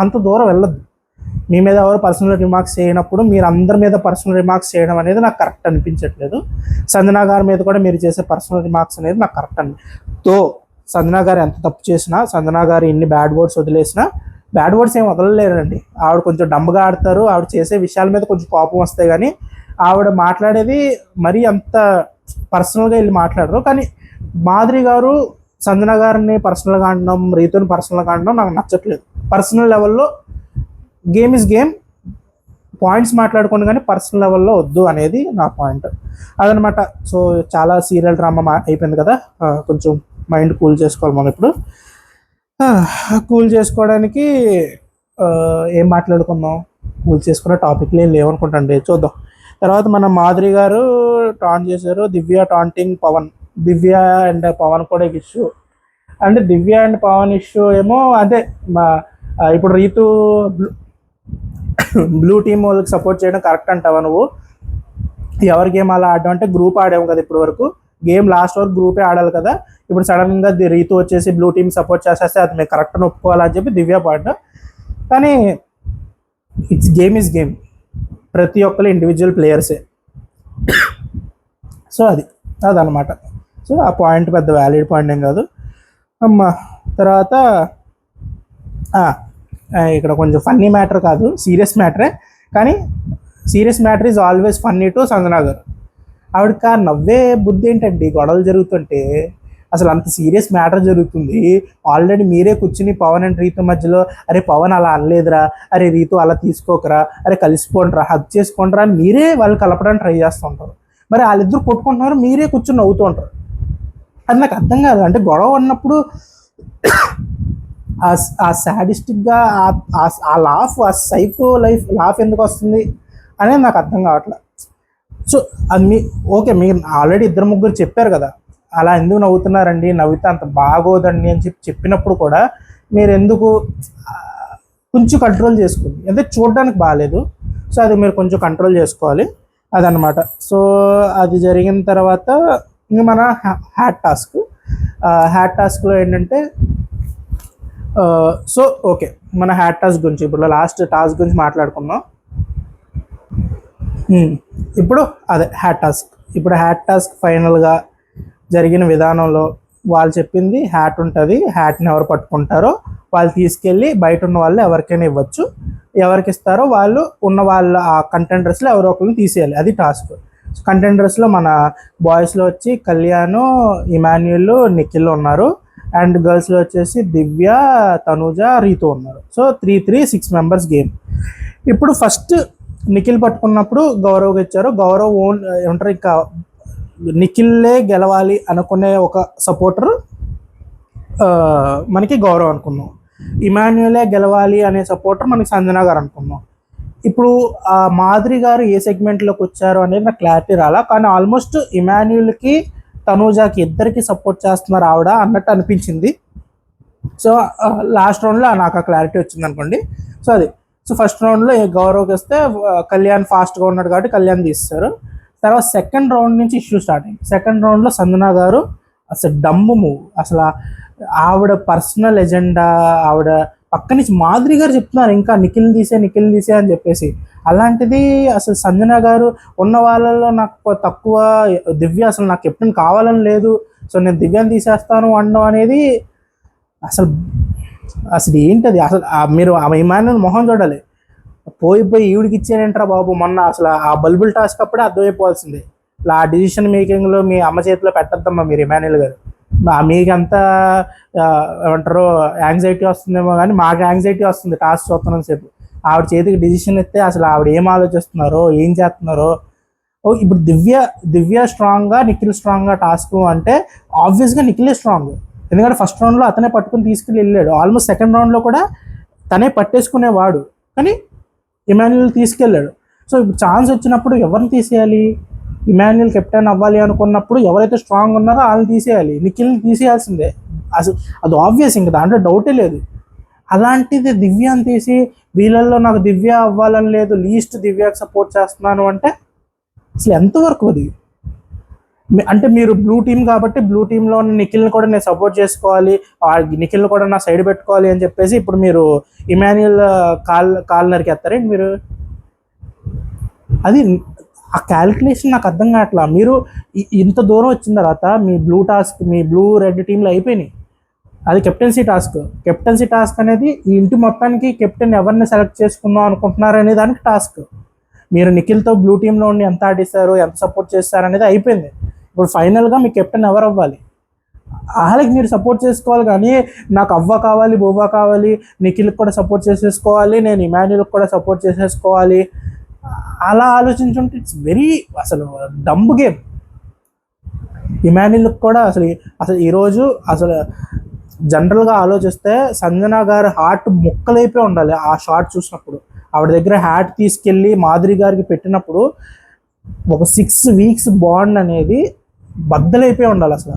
అంత దూరం వెళ్ళద్దు. మీ మీద ఎవరు పర్సనల్ రిమార్క్స్ చేయనప్పుడు మీరు అందరి మీద పర్సనల్ రిమార్క్స్ చేయడం అనేది నాకు కరెక్ట్ అనిపించట్లేదు. సంజనా గారి మీద కూడా మీరు చేసే పర్సనల్ రిమార్క్స్ అనేది నాకు కరెక్ట్ తో సంజనా గారు ఎంత తప్పు చేసినా, సంజనా గారు ఎన్ని బ్యాడ్ వర్డ్స్ వదిలేసినా, బ్యాడ్ వర్డ్స్ ఏం వదలలేరండి. ఆవిడ కొంచెం డంబగా ఆడతారు, ఆవిడ చేసే విషయాల మీద కొంచెం కోపం వస్తాయి, కానీ ఆవిడ మాట్లాడేది మరీ అంత పర్సనల్గా వెళ్ళి మాట్లాడరు. కానీ మాధురి గారు సంజనా గారిని పర్సనల్గా ఆడడం, రీతుని పర్సనల్గా ఆడడం నాకు నచ్చట్లేదు. పర్సనల్ లెవెల్లో గేమ్ ఇస్ గేమ్, పాయింట్స్ మాట్లాడుకోండి కానీ పర్సనల్ లెవెల్లో వద్దు అనేది నా పాయింట్ అదనమాట. సో చాలా సీరియల్ డ్రామా అయిపోయింది కదా, కొంచెం మైండ్ కూల్ చేసుకోవాలి మనం ఇప్పుడు. కూల్ చేసుకోవడానికి ఏం మాట్లాడుకుందాం, కూల్ చేసుకునే టాపిక్లు ఏం లేవనుకుంటాండి, చూద్దాం. తర్వాత మన మాధురి గారు టాంట్ చేశారు, దివ్య టాంటింగ్ పవన్. దివ్య అండ్ పవన్ కూడా ఇష్యూ, అంటే దివ్య అండ్ పవన్ ఇష్యూ ఏమో అదే ఇప్పుడు రీతు బ్లూ టీమ్ వాళ్ళకి సపోర్ట్ చేయడం కరెక్ట్ అంటావా నువ్వు? ఎవరి గేమ్ అలా ఆడడం అంటే గ్రూప్ ఆడాము కదా ఇప్పటి వరకు, గేమ్ లాస్ట్ వరకు గ్రూపే ఆడాలి కదా. ఇప్పుడు సడన్గా రీతు వచ్చేసి బ్లూ టీమ్ సపోర్ట్ చేసేస్తే అది మేము కరెక్ట్ అని ఒప్పుకోవాలని చెప్పి దివ్య పాట. కానీ గేమ్ ఈజ్ గేమ్, ప్రతి ఒక్కరు ఇండివిజువల్ ప్లేయర్సే. సో అదనమాట. సో ఆ పాయింట్ పెద్ద వ్యాలిడ్ పాయింట్ ఏం కాదు అమ్మా. తర్వాత ఇక్కడ కొంచెం ఫన్నీ మ్యాటర్ కాదు, సీరియస్ మ్యాటరే. కానీ serious matter is always funny to Sanjana గారు. ఆవిడకి నవ్వే బుద్ధి ఏంటండి, గొడవలు జరుగుతుంటే అసలు అంత సీరియస్ మ్యాటర్ జరుగుతుంది, ఆల్రెడీ మీరే కూర్చుని పవన్ అండ్ రీతు మధ్యలో అరే పవన్ అలా అనలేదురా, అరే రీతు అలా తీసుకోకరా, అరే కలిసిపోండిరా, హగ్ చేసుకోండిరా అని మీరే వాళ్ళు కలపడానికి ట్రై చేస్తుంటారు. మరి వాళ్ళిద్దరు కొట్టుకుంటున్నారు, మీరే కూర్చొని నవ్వుతూ ఉంటారు. అది నాకు అర్థం కాదు. అంటే గొడవ ఉన్నప్పుడు ఆ సాడిస్టిక్గా ఆ లాఫ్, ఆ సైకో లాఫ్ ఎందుకు వస్తుంది అనేది నాకు అర్థం కావట్లేదు. సో అది ఓకే, మీరు ఆల్రెడీ ఇద్దరు ముగ్గురు చెప్పారు కదా అలా ఎందుకు నవ్వుతున్నారండి, నవ్వితే అంత బాగోదండి అని చెప్పినప్పుడు కూడా మీరు ఎందుకు కొంచెం కంట్రోల్ చేసుకోండి. అంటే చూడడానికి బాగాలేదు, సో అది మీరు కొంచెం కంట్రోల్ చేసుకోవాలి అదనమాట. సో అది జరిగిన తర్వాత ఇంక మన హ్యాట్ టాస్క్లో ఏంటంటే సో ఓకే, మన హ్యాట్ టాస్క్ గురించి ఇప్పుడు లాస్ట్ టాస్క్ గురించి మాట్లాడుకుందాం. ఇప్పుడు అదే హ్యాట్ టాస్క్ ఫైనల్గా జరిగిన విధానంలో వాళ్ళు చెప్పింది హ్యాట్ ఉంటుంది, హ్యాట్ని ఎవరు పట్టుకుంటారో వాళ్ళు తీసుకెళ్ళి బయట ఉన్న వాళ్ళు ఎవరికైనా ఇవ్వచ్చు, ఎవరికి ఇస్తారో వాళ్ళు ఉన్న వాళ్ళ ఆ కంటెండర్స్లో ఎవరో ఒకరిని తీసేయాలి, అది టాస్క్. కంటెండర్స్లో మన బాయ్స్లో వచ్చి కళ్యాణ్, ఇమాన్యుల్, నిఖిల్ ఉన్నారు, అండ్ గర్ల్స్లో వచ్చేసి దివ్య, తనుజ, రీతు ఉన్నారు. So 6 members game. ఇప్పుడు ఫస్ట్ నిఖిల్ పట్టుకున్నప్పుడు గౌరవ్కి ఇచ్చారు. గౌరవ్ ఏమంటారు, ఇంకా నిఖిల్లే గెలవాలి అనుకునే ఒక సపోర్టర్ మనకి గౌరవ్ అనుకున్నాం, ఇమాన్యులే గెలవాలి అనే సపోర్టర్ మనకి సంజనా గారు అనుకున్నాం. ఇప్పుడు మాధురి గారు ఏ సెగ్మెంట్లోకి వచ్చారు అనేది నాకు క్లారిటీ రాలా, కానీ ఆల్మోస్ట్ ఇమాన్యుల్కి, తనూజాకి ఇద్దరికి సపోర్ట్ చేస్తున్నారు ఆవిడ అన్నట్టు అనిపించింది. సో లాస్ట్ రౌండ్లో నాకు ఆ క్లారిటీ వచ్చింది అనుకోండి. సో ఫస్ట్ రౌండ్లో గౌరవ్కి వస్తే కళ్యాణ్ ఫాస్ట్గా ఉన్నాడు కాబట్టి కళ్యాణ్ తీస్తారు. తర్వాత సెకండ్ రౌండ్ నుంచి ఇష్యూ స్టార్ట్ అయింది. సెకండ్ రౌండ్లో సంజనా గారు అసలు డమ్ము మూవ్, అసలు ఆవిడ పర్సనల్ ఎజెండా, ఆవిడ పక్క నుంచి మాధురి గారు చెప్తున్నారు ఇంకా నిఖిల్ తీసే అని చెప్పేసి. అలాంటిది అసలు సంజనా గారు ఉన్న వాళ్ళలో నాకు తక్కువ, దివ్య అసలు నాకు ఎప్పుడు కావాలని లేదు, సో నేను దివ్యాన్ని తీసేస్తాను అనడం అనేది అసలు ఏంటది. అసలు మీరు ఇమాన్యుల్ మొహం చూడాలి, పోయి ఈవిడికి ఇచ్చేనంటారా బాబు. మొన్న అసలు ఆ బల్బుల్ టాస్క్ అప్పుడే అర్థమైపోవాల్సిందే. ఆ డిసిషన్ మేకింగ్లో మీ అమ్మ చేతిలో పెట్టద్దమ్మా మీరు ఇమాన్యుల్ గారు. మీకంతా ఏమంటారు యాంగ్జైటీ వస్తుందేమో, కానీ మాకు యాంగ్జైటీ వస్తుంది టాస్క్ చూస్తున్నాం సేపు. ఆవిడ చేతికి డిసిషన్ ఇస్తే అసలు ఆవిడ ఏం ఆలోచిస్తున్నారో, ఏం చేస్తున్నారో. ఇప్పుడు దివ్య స్ట్రాంగ్గా, నిఖిల్ స్ట్రాంగ్గా టాస్క్ అంటే ఆబ్వియస్గా నిఖిలే స్ట్రాంగ్. ఎందుకంటే ఫస్ట్ రౌండ్లో అతనే పట్టుకుని తీసుకెళ్ళి వెళ్ళాడు, ఆల్మోస్ట్ సెకండ్ రౌండ్లో కూడా తనే పట్టేసుకునేవాడు, కానీ ఇమాన్యుల్ తీసుకెళ్ళాడు. సో ఇప్పుడు ఛాన్స్ వచ్చినప్పుడు ఎవరిని తీసేయాలి? ఇమాన్యుల్ కెప్టెన్ అవ్వాలి అనుకున్నప్పుడు ఎవరైతే స్ట్రాంగ్ ఉన్నారో వాళ్ళని తీసేయాలి, నిఖిల్ని తీసేయాల్సిందే. అసలు అది ఆబ్వియస్, ఇంకా దాంట్లో డౌటే లేదు. అలాంటిది దివ్యాన్ని తీసి వీళ్ళల్లో నాకు దివ్య అవ్వాలని లేదు, లీస్ట్ దివ్యకి సపోర్ట్ చేస్తున్నాను అంటే అసలు ఎంతవరకు అది? అంటే మీరు బ్లూ టీమ్ కాబట్టి బ్లూ టీంలో నిఖిల్ని కూడా నేను సపోర్ట్ చేసుకోవాలి, నిఖిల్ని కూడా నా సైడ్ పెట్టుకోవాలి అని చెప్పేసి ఇప్పుడు మీరు ఇమాన్యుయల్ కాల్ నరికేస్తారండి మీరు. అది ఆ క్యాలిక్యులేషన్ నాకు అర్థం కావట్లా. మీరు ఇంత దూరం వచ్చిన తర్వాత మీ బ్లూ రెడ్ టీంలు అయిపోయినాయి. అది కెప్టెన్సీ టాస్క్ అనేది ఈ ఇంటి మొత్తానికి కెప్టెన్ ఎవరిని సెలెక్ట్ చేసుకుందాం అనుకుంటున్నారు అనే దానికి టాస్క్. మీరు నిఖిల్తో బ్లూ టీంలో ఉండి ఎంత ఆడిస్తారు, ఎంత సపోర్ట్ చేస్తారు అనేది అయిపోయింది. ఇప్పుడు ఫైనల్గా మీ కెప్టెన్ ఎవరు అవ్వాలి, వాళ్ళకి మీరు సపోర్ట్ చేసుకోవాలి. కానీ నాకు అవ్వ కావాలి, బొవ్వ కావాలి, నిఖిల్కి కూడా సపోర్ట్ చేసేసుకోవాలి, నేను ఇమాన్యుల్కి కూడా సపోర్ట్ చేసేసుకోవాలి, అలా ఆలోచించుంటే ఇట్స్ వెరీ అసలు డంబ్ గేమ్. ఇమాన్యుల్కి కూడా అసలు ఈరోజు అసలు జనరల్గా ఆలోచిస్తే సంజన గారి హార్ట్ ముక్కలైపోయి ఉండాలి. ఆ షాట్ చూసినప్పుడు ఆవిడ దగ్గర హ్యాట్ తీసుకెళ్ళి మాధురి గారికి పెట్టినప్పుడు ఒక 6 వీక్స్ బాండ్ అనేది బద్దలైపోయి ఉండాలి. అసలు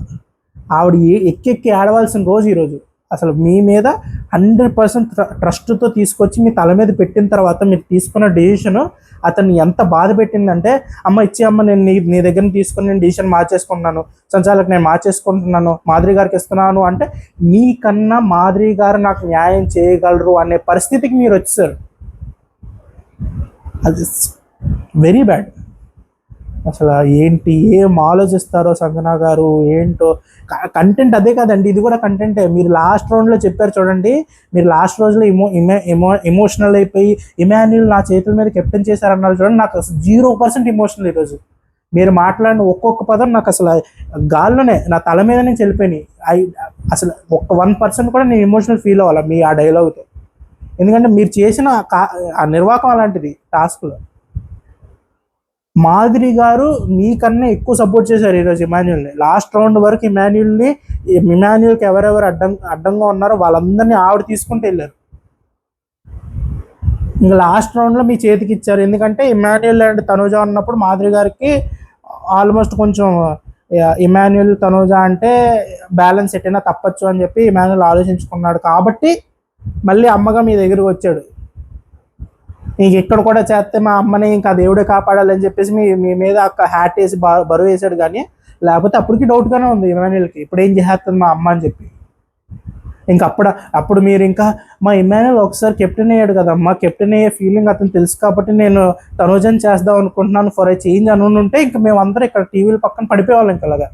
ఆవిడ ఎక్కి ఆడవలసిన రోజు ఈరోజు. అసలు మీ మీద 100% ట్రస్ట్తో తీసుకొచ్చి మీ తల మీద పెట్టిన తర్వాత మీరు తీసుకున్న డెసిషన్ అతన్ని ఎంత బాధ పెట్టిందంటే, అమ్మ నేను నీ దగ్గర తీసుకుని నేను డెసిషన్ మార్చేసుకుంటున్నాను, సంచాలకు నేను మార్చేసుకుంటున్నాను, మాధురి గారికి ఇస్తున్నాను అంటే నీకన్నా మాధురి గారు నాకు న్యాయం చేయగలరు అనే పరిస్థితికి మీరు వచ్చేసారు. అది వెరీ బ్యాడ్. అసలు ఏంటి, ఏం ఆలోచిస్తారో సంజన గారు ఏంటో. కంటెంట్ అదే కాదండి, ఇది కూడా కంటెంటే. మీరు లాస్ట్ రౌండ్లో చెప్పారు చూడండి, మీరు లాస్ట్ రోజులో ఎమోషనల్ అయిపోయి ఇమాన్యుల్ నా చేతుల మీద కెప్టెన్ చేశారన్నారు చూడండి. నాకు అసలు 0% ఎమోషనల్ ఈరోజు. మీరు మాట్లాడిన ఒక్కొక్క పదం నాకు అసలు గాల్లోనే నా తల మీద నుంచి వెళ్ళిపోయినాయి. అసలు 1% కూడా నేను ఎమోషనల్ ఫీల్ అవ్వాలి మీ ఆ డైలాగ్తో. ఎందుకంటే మీరు చేసిన ఆ నిర్వాహకం అలాంటిది టాస్క్లో. మాధురి గారు మీకన్నా ఎక్కువ సపోర్ట్ చేశారు ఈరోజు ఇమాన్యుల్ని. లాస్ట్ రౌండ్ వరకు ఇమాన్యుల్కి ఎవరెవరు అడ్డంగా ఉన్నారో వాళ్ళందరినీ ఆవిడ తీసుకుంటూ వెళ్ళారు. ఇంకా లాస్ట్ రౌండ్లో మీ చేతికి ఇచ్చారు. ఎందుకంటే ఇమాన్యుల్ అండ్ తనూజ ఉన్నప్పుడు మాధురి గారికి ఆల్మోస్ట్ కొంచెం ఇమాన్యుల్ తనూజ అంటే బ్యాలెన్స్ ఎట్టైనా తప్పచ్చు అని చెప్పి ఇమాన్యుల్ ఆలోచించుకున్నాడు. కాబట్టి మళ్ళీ అమ్మగా మీ దగ్గరకు వచ్చాడు. ఇంక ఇక్కడ కూడా చేస్తే మా అమ్మని ఇంకా దేవుడే కాపాడాలని చెప్పేసి మీ మీద హ్యాట్ వేసి బరువు వేసాడు. కానీ లేకపోతే అప్పటికి డౌట్గానే ఉంది ఇమాన్యుల్కి, ఇప్పుడు ఏం చేస్తుంది మా అమ్మ అని చెప్పి. ఇంకా అప్పుడు మీరు ఇంకా మా ఇమాన్యుల్ ఒకసారి కెప్టెన్ అయ్యాడు కదమ్మా, కెప్టెన్ అయ్యే ఫీలింగ్ అతను తెలుసు కాబట్టి నేను తనూజన్ చేద్దాం అనుకుంటున్నాను ఫర్ ఏ చేంజ్ అని ఉంటే ఇంకా మేమందరం ఇక్కడ టీవీల పక్కన పడిపోయేవాళ్ళం. ఇంకా అలాగా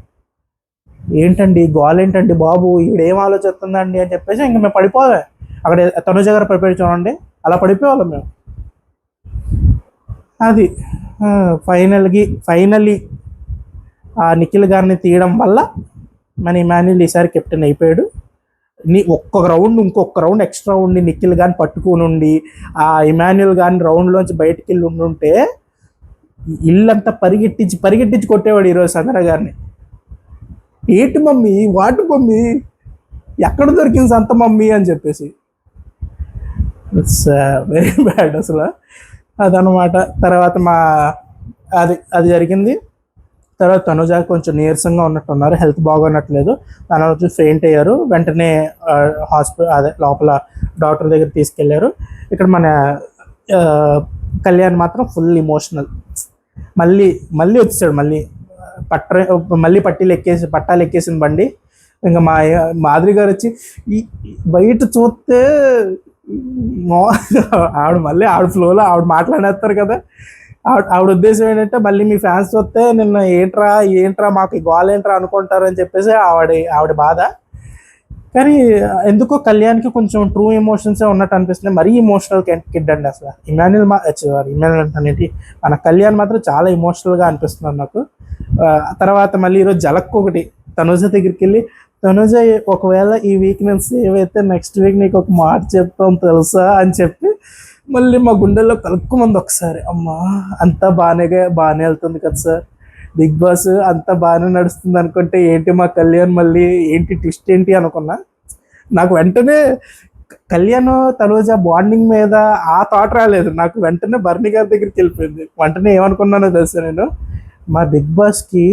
ఏంటండి గోల్ ఏంటండి బాబు, ఈడేం ఆలోచిస్తుందండి అని చెప్పేసి ఇంకా మేము పడిపోవాలి. అక్కడ తనూజ గారు పడిపోయి చూడండి, అలా పడిపోయేవాళ్ళం మేము. అది ఫైనల్లీ ఆ నిఖిల్ గారిని తీయడం వల్ల మన ఇమాన్యుల్ ఈసారి కెప్టెన్ అయిపోయాడు. ఇంకొక రౌండ్ ఎక్స్ట్రా ఉండి నిఖిల్ గారిని పట్టుకుని ఉండి ఆ ఇమాన్యుల్ గారిని రౌండ్లోంచి బయటికి వెళ్ళి ఉండుంటే ఇల్లంతా పరిగెట్టించి కొట్టేవాడు ఈరోజు సందర గారిని. ఏంటి మమ్మీ, వాటి మమ్మీ, ఎక్కడ దొరికింది సంత మమ్మీ అని చెప్పేసి. ఇట్స్ వెరీ బ్యాడ్ అసలు. అదనమాట. తర్వాత అది జరిగింది. తర్వాత తనుజ కొంచెం నీరసంగా ఉన్నట్టున్నారు, హెల్త్ బాగున్నట్లేదు. తను వచ్చి ఫెయింట్ అయ్యారు. వెంటనే లోపల డాక్టర్ దగ్గర తీసుకెళ్లారు. ఇక్కడ మన కళ్యాణ్ మాత్రం ఫుల్ ఇమోషనల్. మళ్ళీ వచ్చేసాడు. మళ్ళీ పట్టాలు ఎక్కేసిన బండి. ఇంకా మాధురి గారు వచ్చి బయట చూస్తే ఆవిడ ఫ్లోలో ఆవిడ మాట్లాడేస్తారు కదా. ఆవిడ ఉద్దేశం ఏంటంటే మళ్ళీ మీ ఫ్యాన్స్ వస్తే నిన్న ఏంట్రా మాకు గోల్ ఏంట్రా అనుకుంటారని చెప్పేసి ఆవిడ బాధ. కానీ ఎందుకో కళ్యాణ్కి కొంచెం ట్రూ ఎమోషన్సే ఉన్నట్టు అనిపిస్తుంది. మరీ ఇమోషనల్ కిడ్ అండి అసలు. ఇమాన్యుల్ అంటే మన కళ్యాణ్ మాత్రం చాలా ఎమోషనల్గా అనిపిస్తున్నారు నాకు. తర్వాత మళ్ళీ ఈరోజు జలక్ ఒకటి తనుజ దగ్గరికి వెళ్ళి, తనుజ ఒకవేళ ఈ వీక్ నేను సేవ్ అయితే నెక్స్ట్ వీక్ నీకు ఒక మాట చెప్తాం తెలుసా అని చెప్పి మళ్ళీ మా గుండెల్లో కలుక్కుమంది ఒకసారి. అమ్మా అంతా బాగానే వెళ్తుంది కదా సార్, బిగ్ బాస్ అంతా బాగానే నడుస్తుంది అనుకుంటే ఏంటి మా కళ్యాణ్ మళ్ళీ ఏంటి ట్విస్ట్ ఏంటి అనుకున్నా. నాకు వెంటనే కళ్యాణ్ తనుజ బాండింగ్ మీద ఆ థాట్ రాలేదు నాకు. వెంటనే బర్నీ గారి దగ్గరికి వెళ్ళిపోయింది. వెంటనే ఏమనుకున్నానో తెలుసా, నేను మా బిగ్ బాస్కి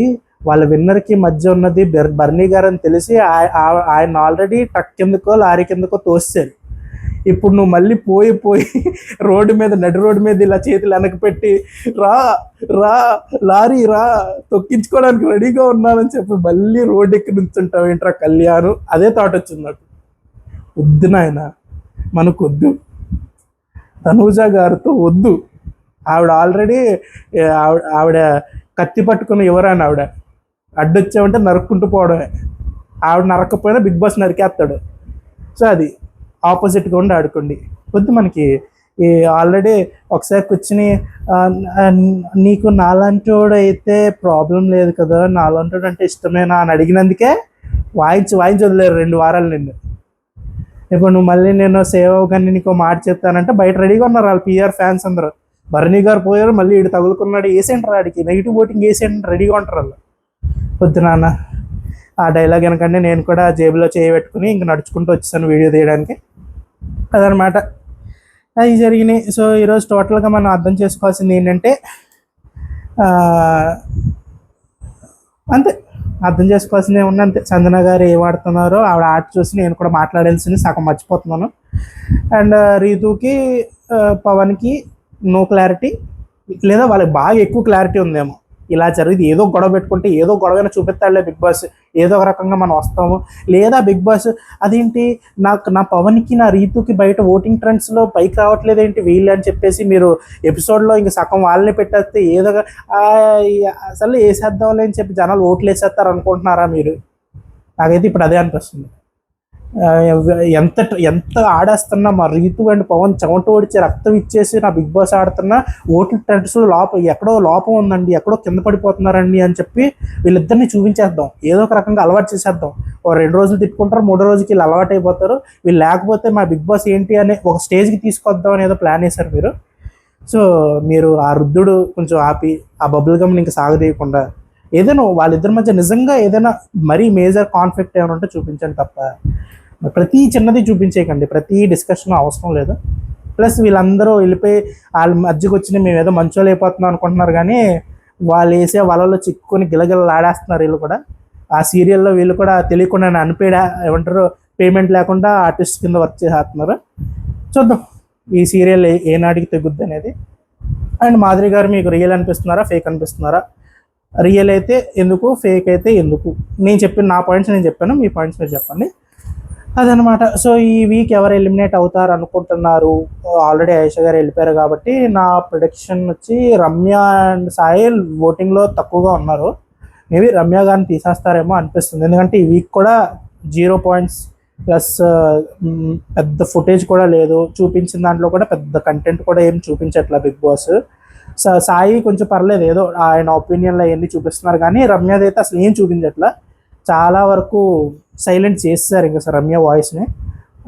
వాళ్ళ విన్నర్కి మధ్య ఉన్నది బర్నీ గారు అని తెలిసి ఆయన ఆల్రెడీ ట్రక్ కిందకో లారీ కిందకో తోసారు. ఇప్పుడు నువ్వు మళ్ళీ పోయి రోడ్డు మీద నడి రోడ్డు మీద ఇలా చేతులు వెనక్కి పెట్టి రా రా లారీ రా తొక్కించుకోవడానికి రెడీగా ఉన్నానని చెప్పి మళ్ళీ రోడ్డు ఎక్కి నుంచుంటావు ఏంట్రా కళ్యాణ్, అదే థాట్ వచ్చింది నాకు. వద్దు నాయన, మనకొద్దు, తనూజ గారితో వద్దు. ఆవిడ ఆల్రెడీ ఆవిడ కత్తి పట్టుకుని ఎవరైనా ఆవిడ అడ్డొచ్చామంటే నరుక్కుంటూ పోవడమే. ఆవిడ నరకపోయినా బిగ్ బాస్ నరికేస్తాడు. సో అది ఆపోజిట్గా ఉండి ఆడుకోండి. వద్దు మనకి ఈ ఆల్రెడీ ఒకసారి కూర్చుని నీకు నాలాంటోడు అయితే ప్రాబ్లం లేదు కదా, నాలాంటోడు అంటే ఇష్టమేనా అని అడిగినందుకే వాయించి వదిలేరు 2 వారాలు నిన్ను. ఇప్పుడు నువ్వు మళ్ళీ నేను సేవ్ అవ్వగానే నీకు మాట చెప్తానంటే బయట రెడీగా ఉన్నారు వాళ్ళు పిఆర్ ఫ్యాన్స్ అందరూ. భరణి గారు పోయారు, మళ్ళీ ఇటు తగులుకున్నాడు, వేసేంటారు ఆడికి నెగిటివ్ ఓటింగ్ వేసేయండి, రెడీగా ఉంటారు వాళ్ళు. వద్దు నాన్న, ఆ డైలాగ్ వెనకంటే నేను కూడా జేబులో చేయబెట్టుకుని ఇంక నడుచుకుంటూ వచ్చాను వీడియో తీయడానికి. అదనమాట అవి జరిగినాయి. సో ఈరోజు టోటల్గా మనం అర్థం చేసుకోవాల్సింది ఏంటంటే అంతే, అర్థం చేసుకోవాల్సింది ఏమన్నా అంతే. సంజన గారు ఏం ఆడుతున్నారో ఆవిడ ఆట చూసి నేను కూడా మాట్లాడాల్సింది సగం మర్చిపోతున్నాను. అండ్ రీతుకి పవన్కి నో క్లారిటీ, లేదా వాళ్ళకి బాగా ఎక్కువ క్లారిటీ ఉందేమో. ఇలా జరిగింది ఏదో గొడవ పెట్టుకుంటే ఏదో గొడవైనా చూపిస్తాడులే బిగ్ బాస్, ఏదో ఒక రకంగా మనం వస్తాము. లేదా బిగ్ బాస్ అదేంటి నా పవన్కి నా రీతుకి బయట ఓటింగ్ ట్రెండ్స్లో పైకి రావట్లేదు ఏంటి వీళ్ళు అని చెప్పేసి మీరు ఎపిసోడ్లో ఇంక సగం వాళ్ళని పెట్టేస్తే ఏదో అసలు వేసేద్దాంలే అని చెప్పి జనాలు ఓట్లు వేసేస్తారు అనుకుంటున్నారా మీరు? నాకైతే ఇప్పుడు అదే అనిపిస్తుంది. ఎంత ఆడేస్తున్నా మా రీతు అండ్ పవన్ చెమట ఓడిచి రక్తం ఇచ్చేసి నా బిగ్ బాస్ ఆడుతున్నా ఓట్ల టెంట్స్లో ఎక్కడో లోపం ఉందండి, ఎక్కడో కింద పడిపోతున్నారండి అని చెప్పి వీళ్ళిద్దరిని చూపించేద్దాం, ఏదో ఒక రకంగా అలవాటు చేసేద్దాం. 2 రోజులు తిట్టుకుంటారు, 3 రోజులకి వీళ్ళు అలవాటు అయిపోతారు. వీళ్ళు లేకపోతే మా బిగ్ బాస్ ఏంటి అనే ఒక స్టేజ్కి తీసుకొద్దాం అని ఏదో ప్లాన్ వేశారు మీరు. సో మీరు ఆ రుద్దుడు కొంచెం ఆపి ఆ బబుల్ గమ్ని ఇంకా సాగదీయకుండా ఏదైనా వాళ్ళిద్దరి మధ్య నిజంగా ఏదైనా మరీ మేజర్ కాన్ఫ్లిక్ట్ ఏమైనా ఉంటే చూపించండి తప్ప ప్రతి చిన్నది చూపించేయకండి. ప్రతి డిస్కషన్ అవసరం లేదు. ప్లస్ వీళ్ళందరూ వెళ్ళిపోయి వాళ్ళ మధ్యకి వచ్చి మేము ఏదో మంచోళ్ళు అయిపోతున్నాం అనుకుంటున్నారు, కానీ వాళ్ళు వేసే వలలో చిక్కుకొని గిలగిలలాడేస్తున్నారు. వీళ్ళు కూడా ఆ సీరియల్లో వీళ్ళు కూడా తెలియకుండా అన్పేడ్ ఏమంటారు పేమెంట్ లేకుండా ఆర్టిస్ట్ కింద వర్క్ చేసేస్తున్నారు. చూద్దాం ఈ సీరియల్ ఏనాటికి తెగుద్ది అనేది. అండ్ మాధురి గారు మీకు రియల్ అనిపిస్తున్నారా ఫేక్ అనిపిస్తున్నారా? రియల్ అయితే ఎందుకు, ఫేక్ అయితే ఎందుకు? నేను చెప్పిన నా పాయింట్స్ నేను చెప్పాను, మీ పాయింట్స్ మీరు చెప్పండి. అదనమాట. సో ఈ వీక్ ఎవరు ఎలిమినేట్ అవుతారు అనుకుంటున్నారు? ఆల్రెడీ ఆయేషా గారు వెళ్ళిపోయారు కాబట్టి నా ప్రొడిక్షన్ వచ్చి రమ్య అండ్ సాహిల్ ఓటింగ్లో తక్కువగా ఉన్నారు. మేబీ రమ్య గారిని తీసేస్తారేమో అనిపిస్తుంది. ఎందుకంటే ఈ వీక్ కూడా 0 పాయింట్స్ ప్లస్ పెద్ద ఫుటేజ్ కూడా లేదు, చూపించిన దాంట్లో కూడా పెద్ద కంటెంట్ కూడా ఏం చూపించట్లా బిగ్ బాస్. సాయి కొంచెం పర్లేదు, ఏదో ఆయన ఒపీనియన్లో అవన్నీ చూపిస్తున్నారు, కానీ రమ్యది అయితే అసలు ఏం చూపించట్లా. చాలా వరకు సైలెంట్ చేస్తారు ఇంకా సార్ రమ్య వాయిస్ని.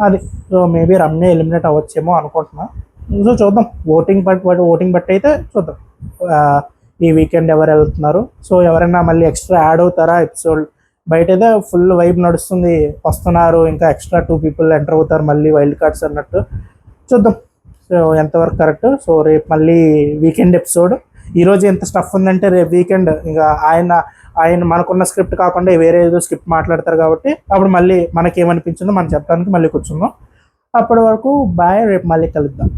అది సో మేబీ రమ్య ఎలిమినేట్ అవ్వచ్చేమో అనుకుంటున్నా. సో చూద్దాం, ఓటింగ్ బట్టి అయితే చూద్దాం ఈ వీకెండ్ ఎవరు వెళ్తున్నారు. సో ఎవరైనా మళ్ళీ ఎక్స్ట్రా యాడ్ అవుతారా ఎపిసోడ్? బయట అయితే ఫుల్ వైబ్ నడుస్తుంది, వస్తున్నారు, ఇంకా ఎక్స్ట్రా 2 people ఎంటర్ అవుతారు మళ్ళీ వైల్డ్ కార్డ్స్ అన్నట్టు. చూద్దాం సో ఎంతవరకు కరెక్ట్. సో రేపు మళ్ళీ వీకెండ్ ఎపిసోడ్. ఈరోజు ఎంత స్టఫ్ ఉందంటే రేపు వీకెండ్ ఇంకా ఆయన మనకున్న స్క్రిప్ట్ కాకుండా వేరే ఏదో స్క్రిప్ట్ మాట్లాడతారు కాబట్టి అప్పుడు మళ్ళీ మనకి ఏమనిపించిందో మనం చెప్పడానికి మళ్ళీ కూర్చుందాం. అప్పటి వరకు బాయ్, రేపు మళ్ళీ కలుద్దాం.